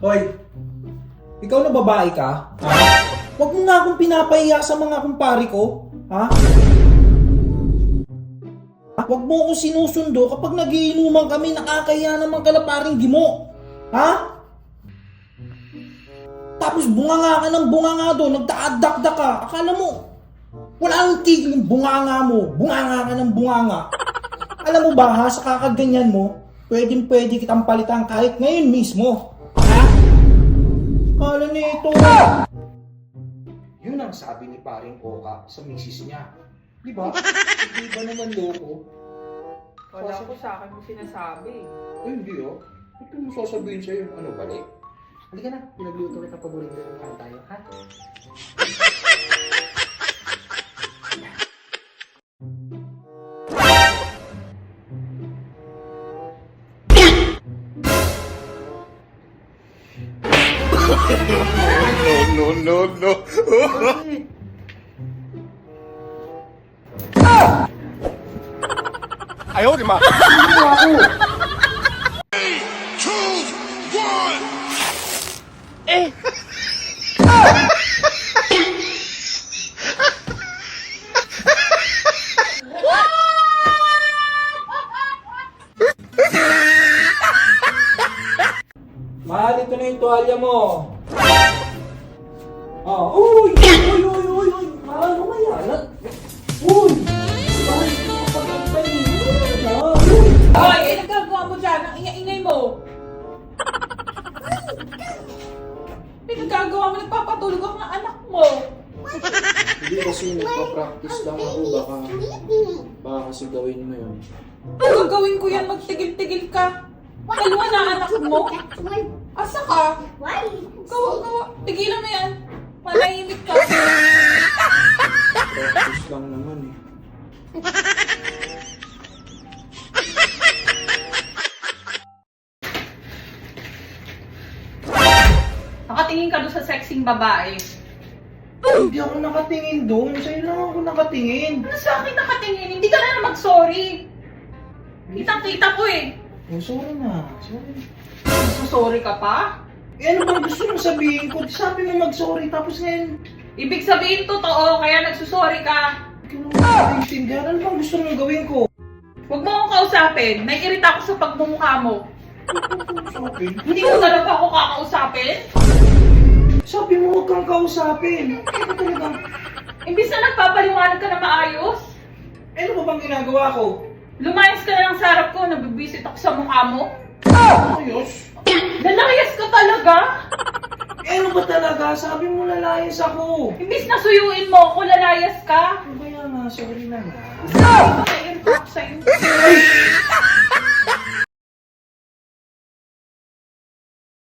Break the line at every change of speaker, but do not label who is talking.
Hoy, ikaw na babae ka? Ha? Huwag mo nga akong pinapahiya sa mga kumpari ko. Ha? Huwag mo akong sinusundo kapag nagiinuman kami, nakakahiya naman kalaparing gimo. Ha? Tapos bunganga ka ng bunganga doon, nagdaadakdak ka. Akala mo, wala nang tigil yung bunganga mo. Bunganga ka ng bunganga. Alam mo ba ha, sa kakaganyan mo, pwede kitang palitan kahit ngayon mismo. Ha? Akala nito. Yun ang sabi ni paring Oka sa misis niya. Di ba? Di ba naman loko?
Wala ko sa akin mo sinasabi.
Ay, hindi oh. Ito mo sasabihin sa'yo. Ano, balik? Halika na, pinagluto kita paborito ng kain tayo, ha?
No.
Bakit?
Ayaw, di ma.
Ano ako?
2, 1.
Mahal, ito na yung tuwalya mo. Uy! Mahal, umayalat. Uy! Mahal, ito ang pagkantay.
Hoy, eh nagagawa mo dyan? Ang ingay-ingay mo. Pinagagawa mo, nagpapatulog ako ng anak mo.
Hindi kasi nagpa-practice lang ako. Baka kasi gawin mo yun.
Ano gagawin ko yan? Magtigil-tigil ka. Dalawa na anak mo. Asa ka? Gawa. Tigilan mo yan. Manahimik ka.
Practice lang naman eh.
Nakatingin ka doon sa sexing babae.
Hindi ako nakatingin doon. Sa'yo lang ako nakatingin.
Ano sa akin nakatingin? Hindi ka na mag-sorry. Kitang-kita ko eh.
Oh, sorry na. Sorry.
Sorry ka pa?
Eh, ano bang gusto mong sabihin ko? Sabi mo mag-sorry, tapos ngayon,
Ibig sabihin totoo, kaya nagsusorry ka.
hindi ko naman naiintindihan. Ano bang gusto mong gawin ko?
Huwag mo akong kausapin. Naiirita ako sa pagmumukha mo.
Sabi?
Hindi mo talaga ako kakausapin?
Sabi mo huwag kang kausapin. Ano talaga?
Imbis na nagpapaliwanag ka na maayos,
Ano ba bang ginagawa ko?
lumayas ka na lang sa harap ko, nabibisit ako sa mukha mo.
Ayos.
Lalayas ka talaga?
Eh, ano ba talaga? Sabi mo lalayas ako.
Imbis na suyuin mo ako, lalayas ka.
Ano ba yan? Sorry na nga.
Sabi ko, naiirita ako sa'yo.